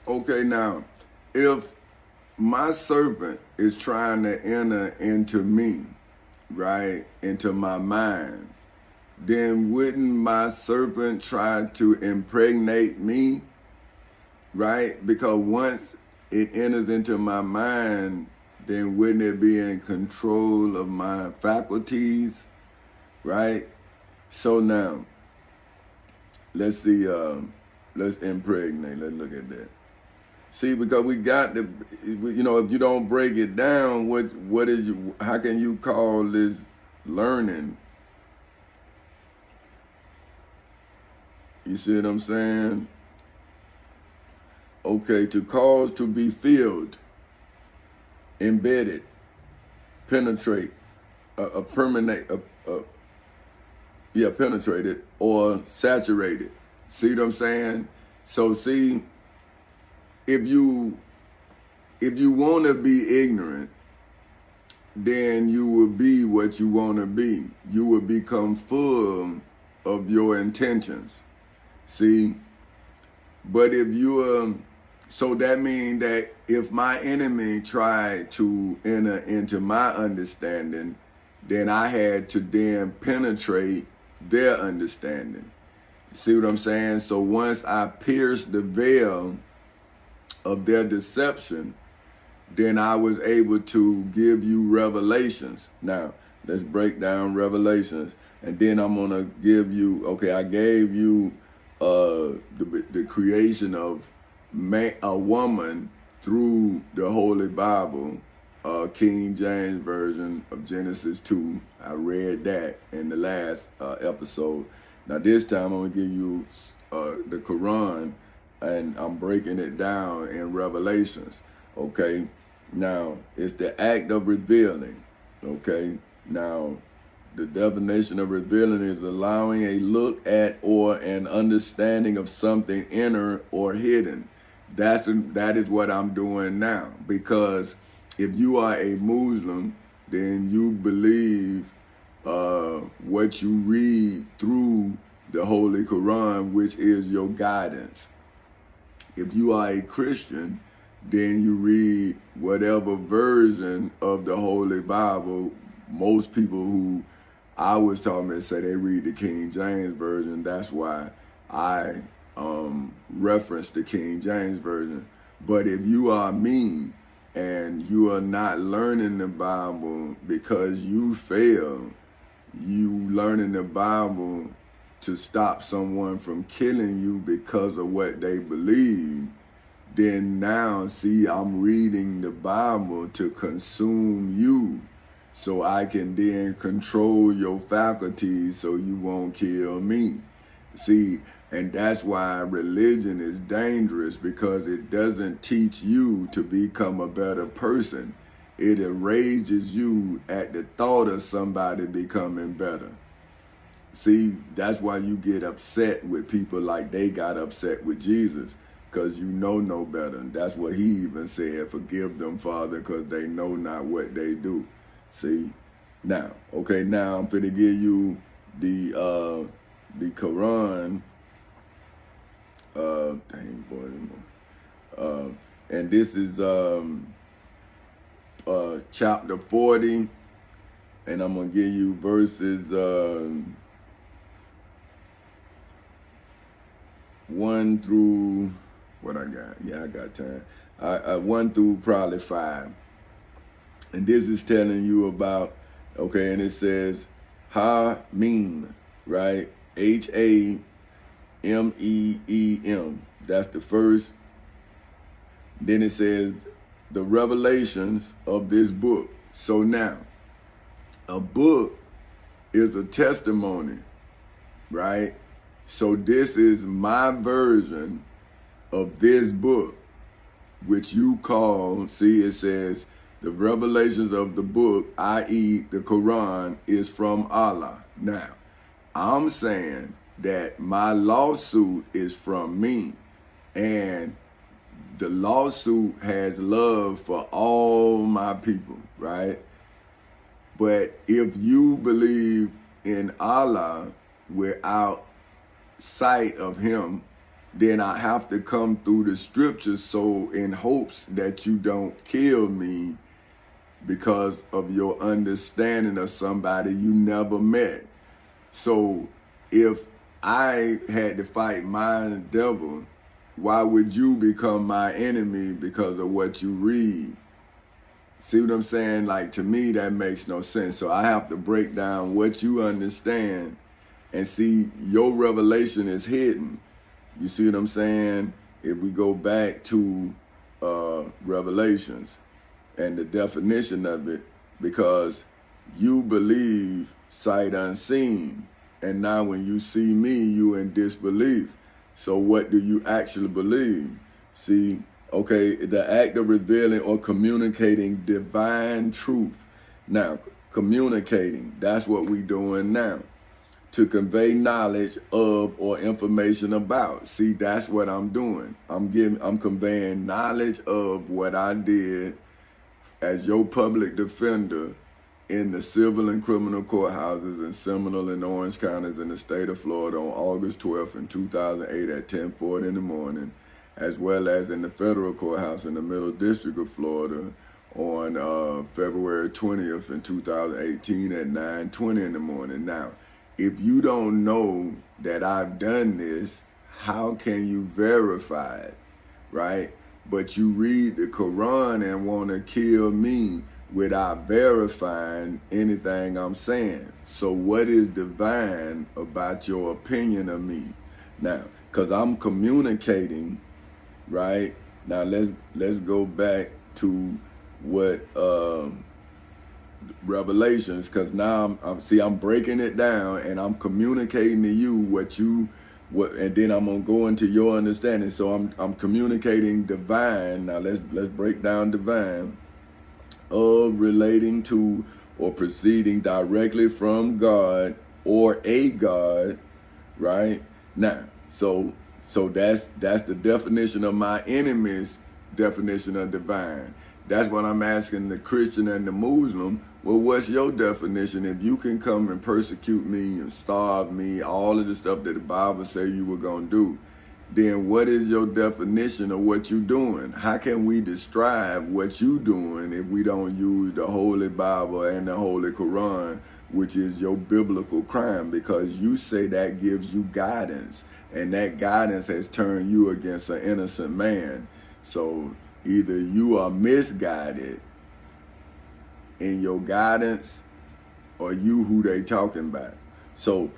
Okay, now, if my serpent is trying to enter into me, right, into my mind, then wouldn't my serpent try to impregnate me, right? Because once it enters into my mind, then wouldn't it be in control of my faculties, right? So now, let's see, let's impregnate, let's look at that. See, because we got the, you know, if you don't break it down, what is you, how can you call this learning? You see what I'm saying? Okay, to cause to be filled, embedded, penetrate, penetrated or saturated. See what I'm saying? So see, if you want to be ignorant, then you will be what you want to be. You will become full of your intentions. See? But if you so that means that if my enemy tried to enter into my understanding, then I had to then penetrate their understanding. See what I'm saying? So once I pierced the veil of their deception, then I was able to give you revelations. Now, let's break down revelations. And then I'm going to give you, okay, I gave you the creation of a woman through the Holy Bible, King James Version of Genesis 2. I read that in the last episode. Now this time I'm going to give you the Quran, and I'm breaking it down in Revelations, okay? Now, it's the act of revealing, okay? Now, the definition of revealing is allowing a look at or an understanding of something inner or hidden. That is what I'm doing now, because if you are a Muslim, then you believe what you read through the Holy Quran, which is your guidance. If you are a Christian, then you read whatever version of the Holy Bible. Most people who I was talking to say they read the King James Version. That's why I reference the King James Version. But if you are me and you are not learning the Bible because you fail, you learning the Bible to stop someone from killing you because of what they believe, then now, see, I'm reading the Bible to consume you so I can then control your faculties so you won't kill me. See, and that's why religion is dangerous, because it doesn't teach you to become a better person. It enrages you at the thought of somebody becoming better. See, that's why you get upset with people like they got upset with Jesus, because you know no better. And that's what he even said, forgive them, Father, because they know not what they do. See, now, okay, now I'm finna give you the Quran. And this is chapter 40, and I'm gonna give you verses 1 through, what I got? Yeah, I got time. 1 through probably 5. And this is telling you about, okay, and it says Ha-Mim, right? H-A-M-E-E-M. That's the first. Then it says the revelations of this book. So now, a book is a testimony, right? So this is my version of this book, which you call, see, it says the revelations of the book, i.e. the Quran, is from Allah. Now, I'm saying that my lawsuit is from me, and the lawsuit has love for all my people, right? But if you believe in Allah without sight of him, then I have to come through the scriptures so in hopes that you don't kill me because of your understanding of somebody you never met. So if I had to fight my devil, why would you become my enemy because of what you read? See what I'm saying? Like, to me, that makes no sense. So I have to break down what you understand and see your revelation is hidden. You see what I'm saying? If we go back to Revelations and the definition of it, because you believe sight unseen. And now when you see me, you in disbelief. So what do you actually believe? See, okay, the act of revealing or communicating divine truth. Now, communicating, that's what we doing now. To convey knowledge of or information about. See, that's what I'm doing. I'm conveying knowledge of what I did as your public defender in the civil and criminal courthouses in Seminole and Orange counties in the state of Florida on August 12th in 2008 at 10:40 in the morning, as well as in the federal courthouse in the Middle District of Florida on February 20th in 2018 at 9:20 in the morning. Now, if you don't know that I've done this, how can you verify it, right? But you read the Quran and want to kill me without verifying anything I'm saying. So what is divine about your opinion of me? Now, because I'm communicating, right? Now let's go back to what Revelations, because now I'm breaking it down and I'm communicating to you what, and then I'm gonna go into your understanding. So I'm communicating divine. Now let's break down divine. Of relating to or proceeding directly from God or a God, right? Now, so that's the definition of my enemy's definition of divine. That's what I'm asking the Christian and the Muslim. Well, what's your definition? If you can come and persecute me and starve me, all of the stuff that the Bible say you were gonna do, then what is your definition of what you doing? How can we describe what you doing if we don't use the Holy Bible and the Holy Quran, which is your biblical crime? Because you say that gives you guidance, and that guidance has turned you against an innocent man. So either you are misguided in your guidance, or you who they talking about. So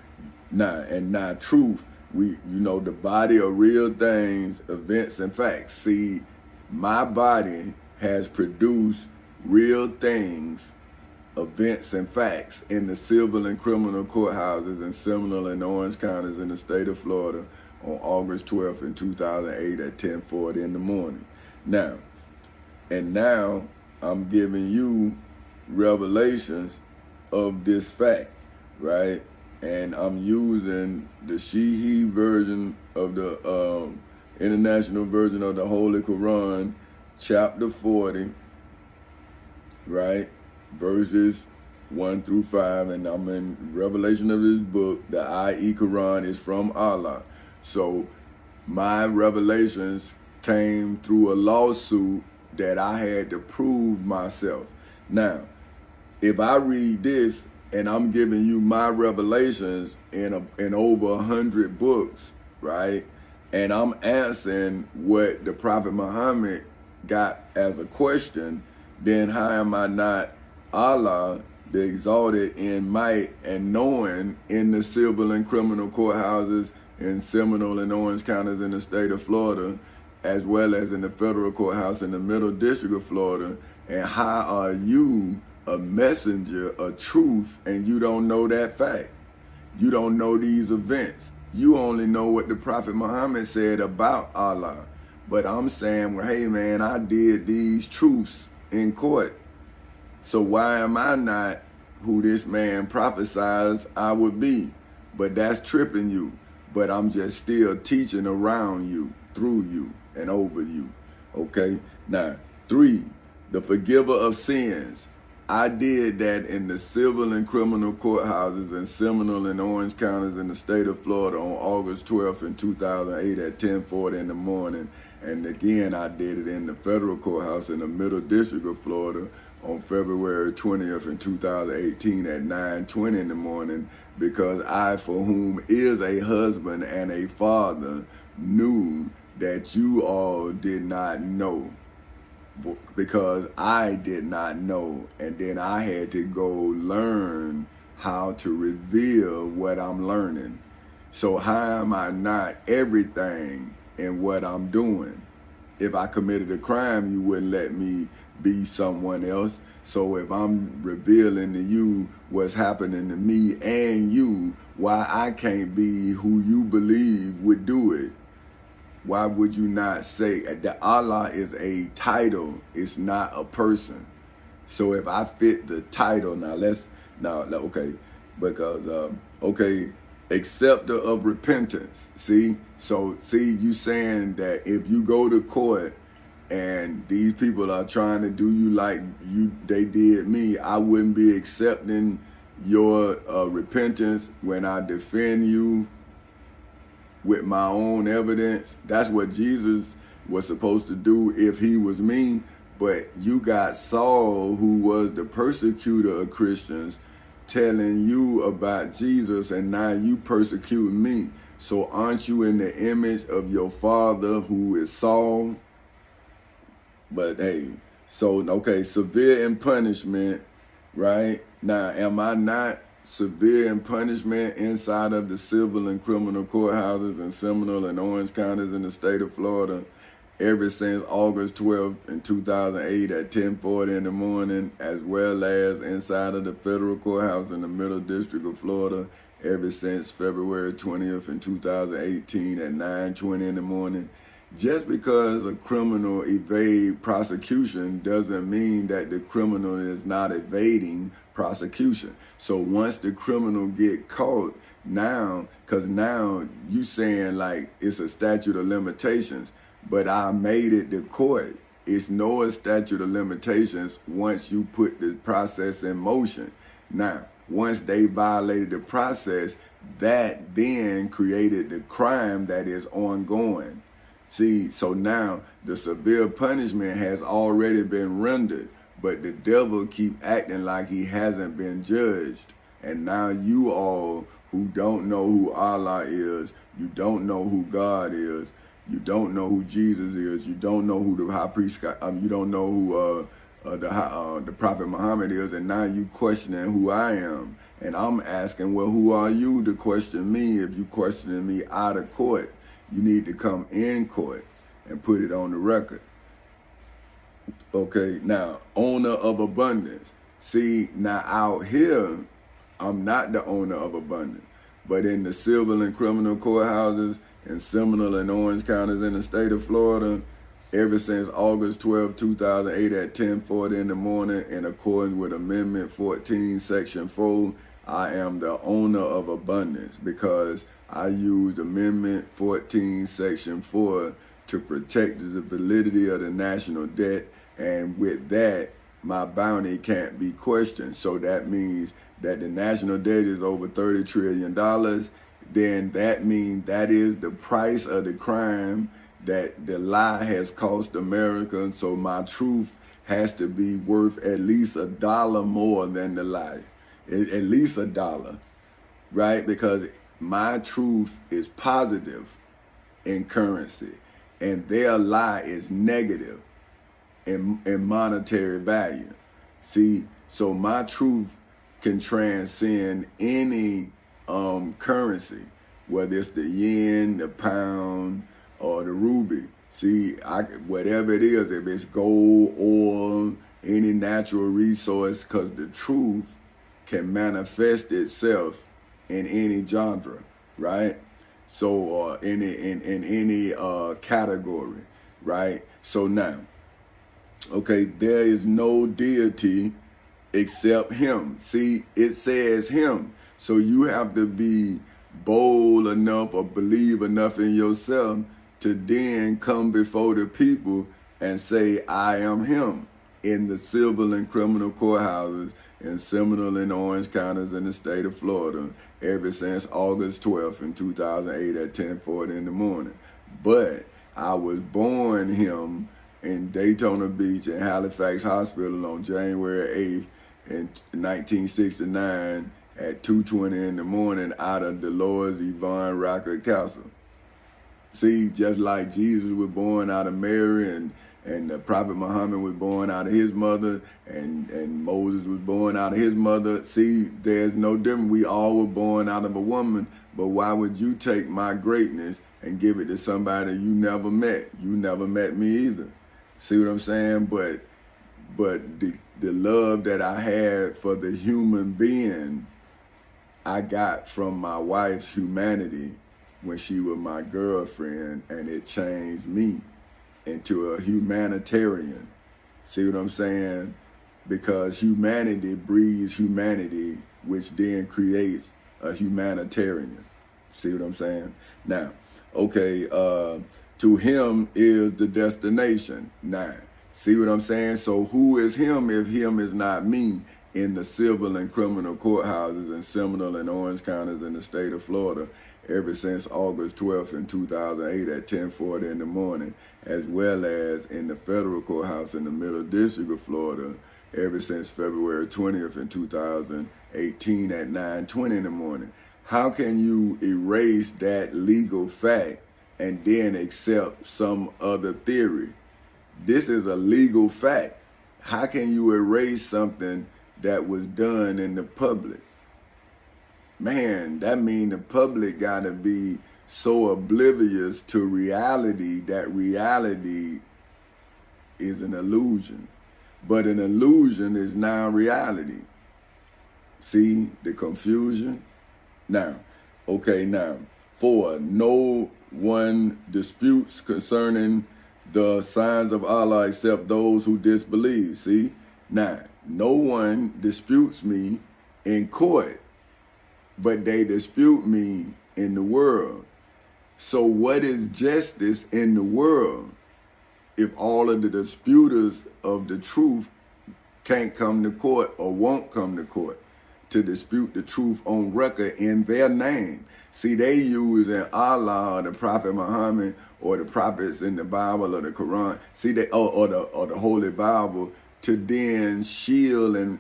now truth, the body of real things, events, and facts. See, my body has produced real things, events, and facts in the civil and criminal courthouses in Seminole and Orange counties in the state of Florida on August 12th in 2008 at 10:40 in the morning. Now I'm giving you revelations of this fact, right? And I'm using the Shihi version of the International Version of the Holy Quran, chapter 40, right? Verses 1 through 5. And I'm in revelation of this book. The i.e. Quran is from Allah. So my revelations came through a lawsuit that I had to prove myself. Now, if I read this, and I'm giving you my revelations in over 100 books, right? And I'm answering what the Prophet Muhammad got as a question, then how am I not Allah, the exalted in might and knowing in the civil and criminal courthouses in Seminole and Orange counties in the state of Florida, as well as in the federal courthouse in the Middle District of Florida? And how are you a messenger of truth and you don't know that fact? You don't know these events. You only know what the Prophet Muhammad said about Allah. But I'm saying, well, hey man, I did these truths in court. So why am I not who this man prophesies I would be? But that's tripping you. But I'm just still teaching around you, through you, and over you. Okay? Now, 3, the forgiver of sins. I did that in the civil and criminal courthouses in Seminole and Orange counties in the state of Florida on August 12th in 2008 at 10:40 in the morning. And again, I did it in the federal courthouse in the Middle District of Florida on February 20th in 2018 at 9:20 in the morning, because I, for whom is a husband and a father, knew that you all did not know, because I did not know, and then I had to go learn how to reveal what I'm learning. So how am I not everything in what I'm doing? If I committed a crime, you wouldn't let me be someone else. So if I'm revealing to you what's happening to me and you, why I can't be who you believe would do it? Why would you not say that Allah is a title? It's not a person. So if I fit the title, okay, acceptor of repentance. See, you saying that if you go to court and these people are trying to do you like they did me, I wouldn't be accepting your repentance when I defend you with my own evidence. That's what Jesus was supposed to do if he was me. But you got Saul, who was the persecutor of Christians, telling you about Jesus, and now you persecuting me. So aren't you in the image of your father, who is Saul? But hey, so okay, severe in punishment, right? Now, am I not severe in punishment inside of the civil and criminal courthouses in Seminole and Orange counties in the state of Florida ever since August 12th in 2008 at 10:40 in the morning, as well as inside of the federal courthouse in the Middle District of Florida ever since February 20th in 2018 at 9:20 in the morning? Just because a criminal evades prosecution doesn't mean that the criminal is not evading prosecution. So once the criminal get caught, now, because now you saying like it's a statute of limitations, but I made it to court. It's no statute of limitations once you put the process in motion. Now, once they violated the process, that then created the crime that is ongoing. See, so now the severe punishment has already been rendered, but the devil keep acting like he hasn't been judged. And now you all who don't know who Allah is, you don't know who God is, you don't know who Jesus is, you don't know who the high priest, you don't know who the Prophet Muhammad is, and now you questioning who I am. And I'm asking, well, who are you to question me? If you questioning me out of court, you need to come in court and put it on the record. Okay, now, owner of abundance. See, now out here, I'm not the owner of abundance. But in the civil and criminal courthouses in Seminole and Orange counties in the state of Florida, ever since August 12, 2008 at 10:40 in the morning, in accordance with Amendment 14, Section 4, I am the owner of abundance, because I used Amendment 14, Section 4 to protect the validity of the national debt, and with that, my bounty can't be questioned. So that means that the national debt is over $30 trillion. Then that means that is the price of the crime that the lie has cost America. So my truth has to be worth at least $1 more than the lie, at least $1, right? Because my truth is positive in currency, and their lie is negative in monetary value. See, so my truth can transcend any currency, whether it's the yen, the pound, or the ruby. See, whatever it is, if it's gold, oil, any natural resource, because the truth can manifest itself in any genre, right? So, in any category, right? So now, okay, there is no deity except him. See, it says him. So you have to be bold enough or believe enough in yourself to then come before the people and say, I am him. in the civil and criminal courthouses in Seminole and Orange counties in the state of Florida ever since August 12th in 2008 at 10:40 in the morning. But I was born him in Daytona Beach and Halifax Hospital on January 8th in 1969 at 2:20 in the morning out of Dolores Yvonne Rocker Castle. See, just like Jesus was born out of Mary and the Prophet Muhammad was born out of his mother and Moses was born out of his mother. See, there's no difference. We all were born out of a woman, but why would you take my greatness and give it to somebody you never met? You never met me either. See what I'm saying? But the love that I had for the human being, I got from my wife's humanity when she was my girlfriend, and it changed me into a humanitarian. See what I'm saying? Because humanity breeds humanity, which then creates a humanitarian. See what I'm saying? Now, okay, to him is the destination. Now, see what I'm saying? So who is him if him is not me in the civil and criminal courthouses in Seminole and Orange counties in the state of Florida ever since August 12th in 2008 at 10:40 in the morning, as well as in the federal courthouse in the Middle District of Florida ever since February 20th in 2018 at 9:20 in the morning. How can you erase that legal fact and then accept some other theory? This is a legal fact. How can you erase something that was done in the public? Man, that means the public got to be so oblivious to reality that reality is an illusion. But an illusion is now reality. See the confusion? Now, okay, now, 4, no one disputes concerning the signs of Allah except those who disbelieve. See? Now, no one disputes me in court, but they dispute me in the world. So what is justice in the world if all of the disputers of the truth can't come to court or won't come to court to dispute the truth on record in their name? See, they use in Allah or the Prophet Muhammad or the prophets in the Bible or the Quran, see, they or the Holy Bible to then shield and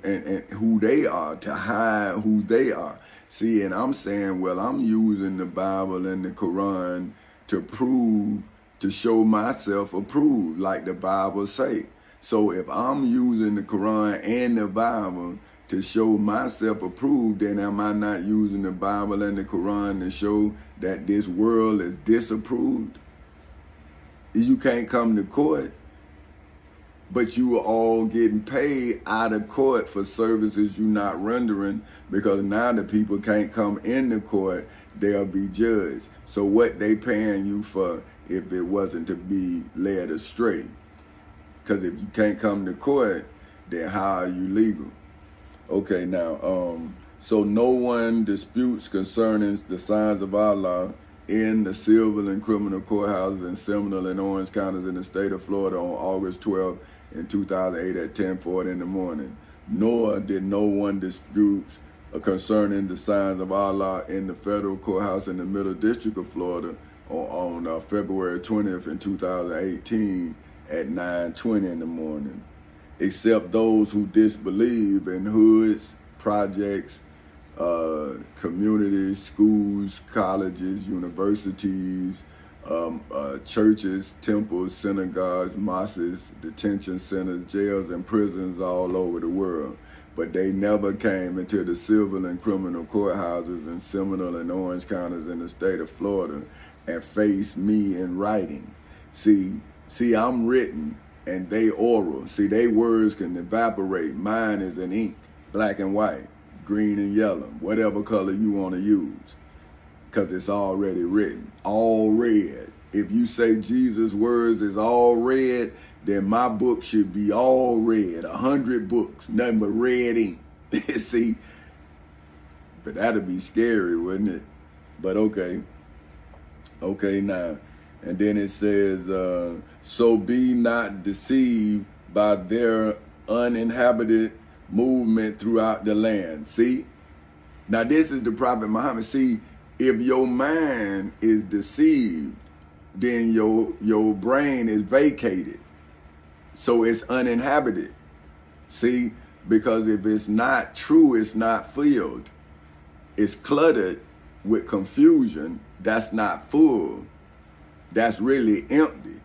who they are, to hide who they are. See, and I'm saying, well, I'm using the Bible and the Quran to prove, to show myself approved, like the Bible say. So if I'm using the Quran and the Bible to show myself approved, then am I not using the Bible and the Quran to show that this world is disapproved? You can't come to court, but you are all getting paid out of court for services you're not rendering, because now the people can't come in the court, they'll be judged. So what they paying you for if it wasn't to be led astray? Because if you can't come to court, then how are you legal? Okay, now, so no one disputes concerning the signs of Allah in the civil and criminal courthouses in Seminole and Orange counties in the state of Florida on August 12th in 2008 at 10:40 in the morning. Nor did no one dispute concerning the signs of Allah in the federal courthouse in the Middle District of Florida on February 20th in 2018 at 9:20 in the morning, except those who disbelieve in hoods, projects, communities, schools, colleges, universities, churches, temples, synagogues, mosques, detention centers, jails, and prisons all over the world. But they never came into the civil and criminal courthouses in Seminole and Orange counties in the state of Florida and faced me in writing. See, I'm written and they oral. See, they words can evaporate. Mine is in ink, black and white, green and yellow, whatever color you want to use, because it's already written, all red. If you say Jesus' words is all red, then my book should be all red, 100 books, nothing but red ink. See, but that'd be scary, wouldn't it? But okay now. And then it says, so be not deceived by their uninhabited movement throughout the land. See? Now this is the Prophet Muhammad. See, if your mind is deceived, then your brain is vacated. So it's uninhabited. See? Because if it's not true, it's not filled. It's cluttered with confusion. That's not full. That's really empty.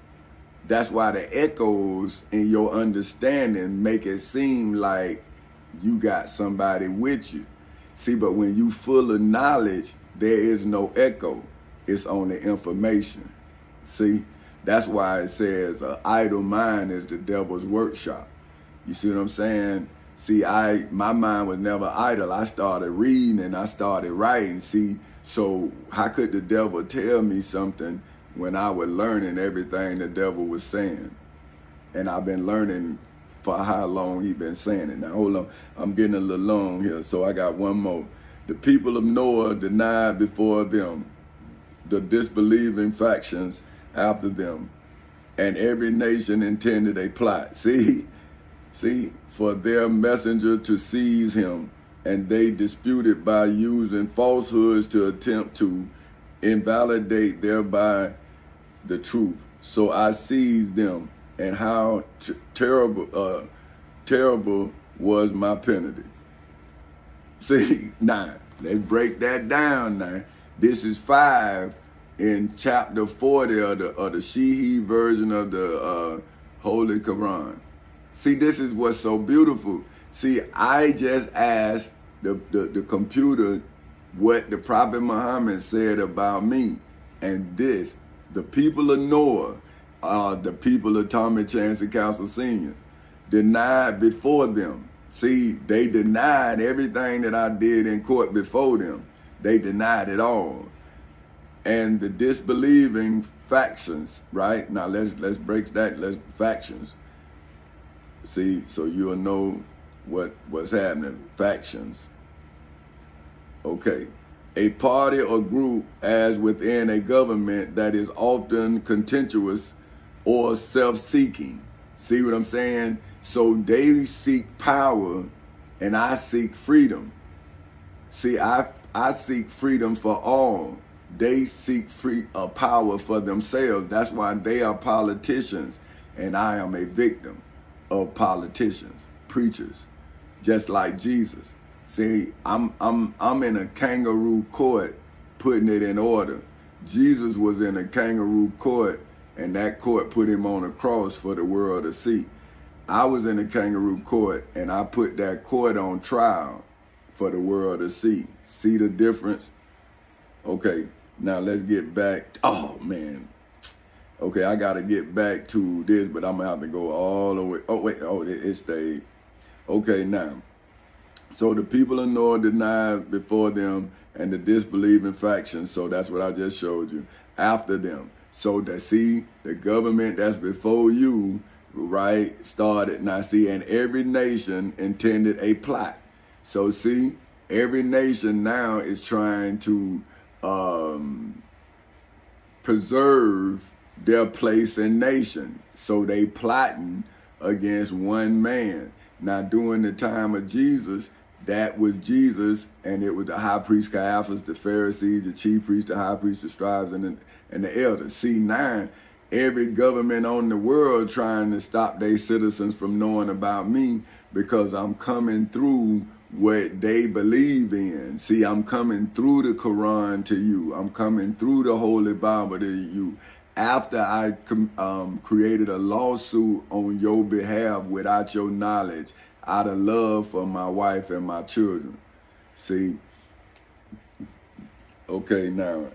That's why the echoes in your understanding make it seem like you got somebody with you. See, but when you full of knowledge, there is no echo. It's only information. See, that's why it says an idle mind is the devil's workshop. You see what I'm saying? See, my mind was never idle. I started reading and I started writing. See, so how could the devil tell me something when I was learning everything the devil was saying? And I've been learning for how long he been saying it. Now, hold on. I'm getting a little long here, so I got one more. The people of Noah denied before them, the disbelieving factions after them, and every nation intended a plot. See, for their messenger to seize him, and they disputed by using falsehoods to attempt to invalidate thereby the truth. So I seized them, and how terrible was my penalty. See, now, let's break that down now. This is 5 in chapter 40 of the Shi'i version of the Holy Quran. See, this is what's so beautiful. See, I just asked the computer what the Prophet Muhammad said about me. And this, the people of Noah, the people of Tommy Chancellor Council Sr., denied before them. See, they denied everything that I did in court before them. They denied it all. And the disbelieving factions, right? Now let's break that. Factions. See, so you'll know what's happening. Factions. Okay. A party or group as within a government that is often contentious or self-seeking. See what I'm saying? So they seek power and I seek freedom. See, I seek freedom for all. They seek power for themselves. That's why they are politicians and I am a victim of politicians, preachers, just like Jesus. See, I'm in a kangaroo court putting it in order. Jesus was in a kangaroo court and that court put him on a cross for the world to see. I was in a kangaroo court and I put that court on trial for the world to see. See the difference? Okay, now let's get back. Oh, man. Okay, I got to get back to this, but I'm going to have to go all the way. Oh, wait. Oh, it stayed. Okay, now. So the people of Noah denied before them and the disbelieving factions. So that's what I just showed you. After them. So that, see, the government that's before you, right, started. Now, see, and every nation intended a plot. So, see, every nation now is trying to preserve their place in nation. So they plotting against one man. Now, during the time of Jesus, that was Jesus, and it was the high priest Caiaphas, the Pharisees, the chief priests, the high priests, the scribes, and the elders. See, now, every government on the world trying to stop their citizens from knowing about me because I'm coming through what they believe in. See, I'm coming through the Quran to you. I'm coming through the Holy Bible to you. After I created a lawsuit on your behalf without your knowledge, out of love for my wife and my children. See? Okay, now,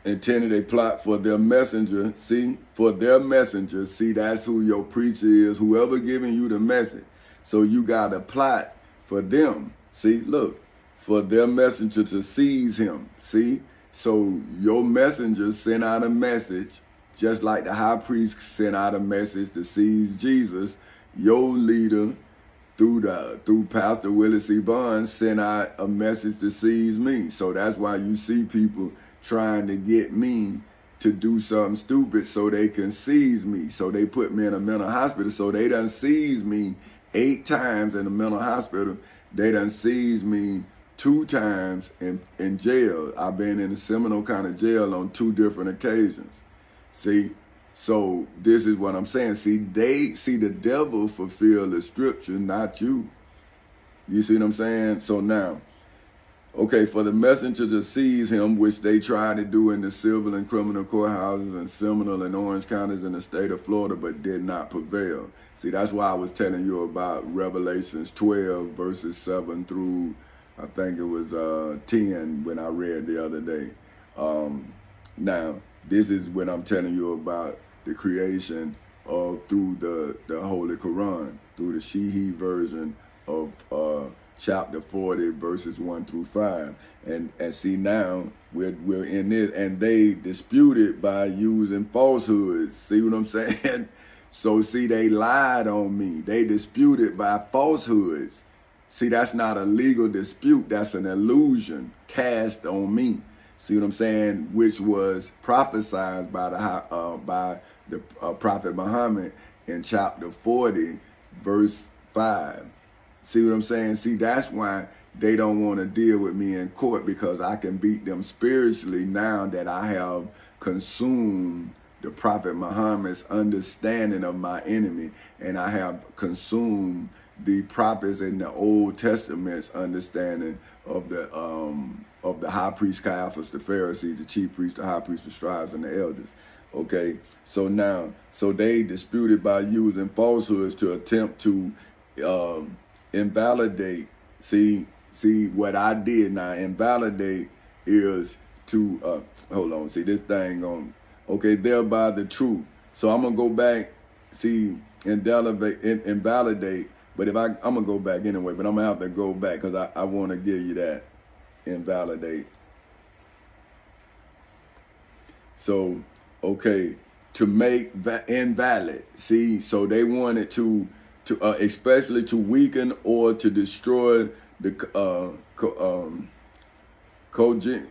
intended a plot for their messenger. See? For their messenger. See, that's who your preacher is, whoever giving you the message. So you got a plot for them. See, look, for their messenger to seize him. See? So your messenger sent out a message, just like the high priest sent out a message to seize Jesus. Your leader, through Pastor Willie C. Barnes, sent out a message to seize me. So that's why you see people trying to get me to do something stupid so they can seize me. So they put me in a mental hospital. So they done seized me 8 times in the mental hospital. They done seized me 2 times in jail. I've been in a Seminole County jail on 2 different occasions. See, so this is what I'm saying. See, the devil fulfill the scripture, not you. You see what I'm saying? So now, okay, for the messenger to seize him, which they tried to do in the civil and criminal courthouses in Seminole and Orange counties in the state of Florida, but did not prevail. See, that's why I was telling you about Revelations 12, verses 7 through, I think it was 10 when I read the other day. Now, this is when I'm telling you about the creation of through the Holy Quran, through the Shihi version of chapter 40, verses 1 through 5. And see, now we're in this, and they disputed by using falsehoods. See what I'm saying? So see, they lied on me. They disputed by falsehoods. See, that's not a legal dispute. That's an illusion cast on me. See what I'm saying? Which was prophesied by the Prophet Muhammad in chapter 40, verse 5. See what I'm saying? See, that's why they don't want to deal with me in court, because I can beat them spiritually now that I have consumed the Prophet Muhammad's understanding of my enemy, and I have consumed the prophets in the Old Testament's understanding of the high priest Caiaphas, the Pharisees, the chief priest, the high priest, the scribes, and the elders. Okay, so now, so they disputed by using falsehoods to attempt to invalidate. See what I did now. Invalidate is to hold on. See this thing on. Okay, thereby the truth. So I'm gonna go back. See, invalidate. But if I'm gonna go back anyway. But I'm gonna have to go back because I want to give you that. Invalidate. So okay, to make invalid. See, so they wanted to especially to weaken or to destroy the cogency.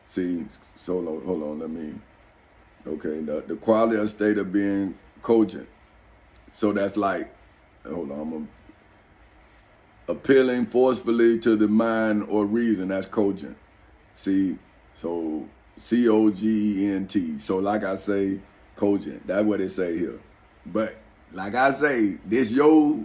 See, so hold on, let me. Okay, the quality or state of being cogent. So that's like, hold on, I'm appealing forcefully to the mind or reason. That's cogent. See, so C-O-G-E-N-T. So like I say, cogent. That's what it say here. But like I say, this your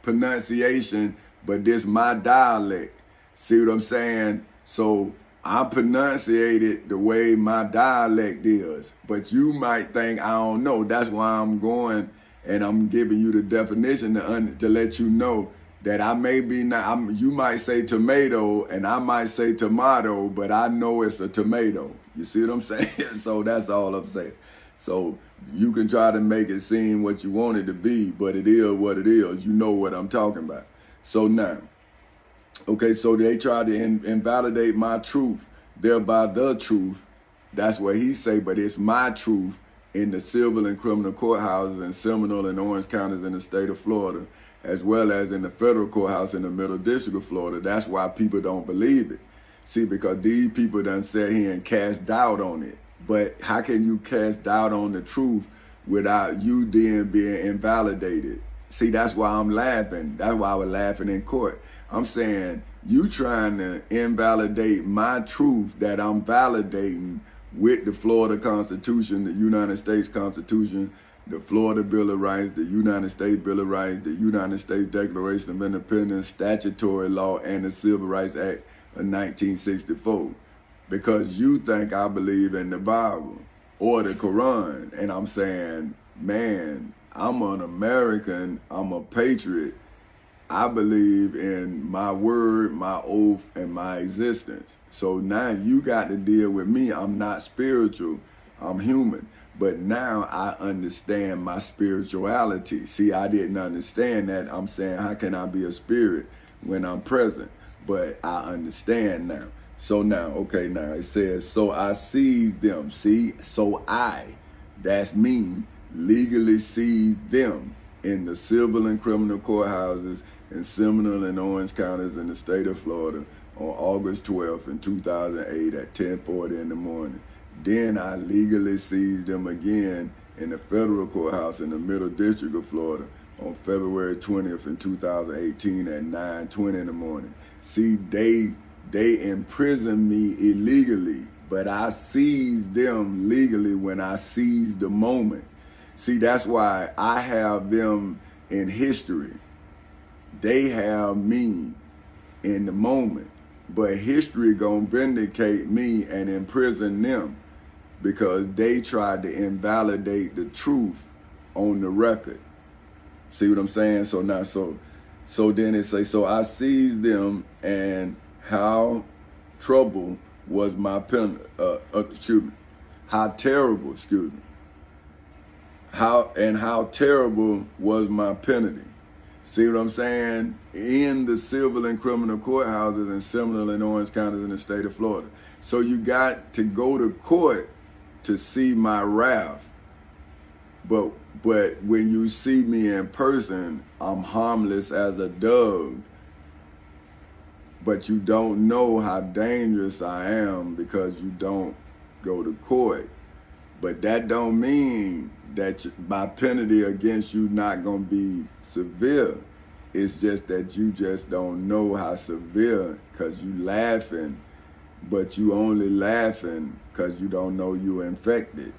pronunciation, but this my dialect. See what I'm saying? So I pronunciate it the way my dialect is, but you might think I don't know. That's why I'm going and I'm giving you the definition to let you know that I may be not. You might say tomato and I might say tomato, but I know it's a tomato. You see what I'm saying? So that's all I'm saying. So you can try to make it seem what you want it to be, but it is what it is. You know what I'm talking about. So now. Okay, so they tried to invalidate my truth, thereby the truth. That's what he say, but it's my truth in the civil and criminal courthouses in Seminole and Orange counties in the state of Florida, as well as in the federal courthouse in the Middle District of Florida. That's why people don't believe it. See, because these people done sat here and cast doubt on it. But how can you cast doubt on the truth without you then being invalidated? See, that's why I'm laughing. That's why I was laughing in court. I'm saying you trying to invalidate my truth that I'm validating with the Florida Constitution, the United States Constitution, the Florida Bill of Rights, the United States Bill of Rights, the United States Declaration of Independence, statutory law, and the Civil Rights Act of 1964. Because you think I believe in the Bible or the Quran. And I'm saying, man, I'm an American, I'm a patriot. I believe in my word, my oath, and my existence. So now you got to deal with me. I'm not spiritual, I'm human. But now I understand my spirituality. See, I didn't understand that. I'm saying, how can I be a spirit when I'm present? But I understand now. So now, okay, now it says, so I seized them. See, so that's me, legally seized them in the civil and criminal courthouses in Seminole and Orange counties in the state of Florida on August 12th in 2008 at 10:40 in the morning. Then I legally seized them again in the federal courthouse in the Middle District of Florida on February 20th in 2018 at 9:20 in the morning. See, they imprisoned me illegally, but I seized them legally when I seized the moment. See, that's why I have them in history. They have me in the moment, but history gonna vindicate me and imprison them because they tried to invalidate the truth on the record. See what I'm saying? So now, so then it say, so I seized them, and how trouble was my how terrible, how terrible was my penalty. See what I'm saying? In the civil and criminal courthouses in Seminole and Orange counties in the state of Florida. So you got to go to court to see my wrath. But when you see me in person, I'm harmless as a dove. But you don't know how dangerous I am because you don't go to court. But that don't mean that my penalty against you not gonna be severe. It's just that you just don't know how severe because you laughing, but you only laughing because you don't know you infected.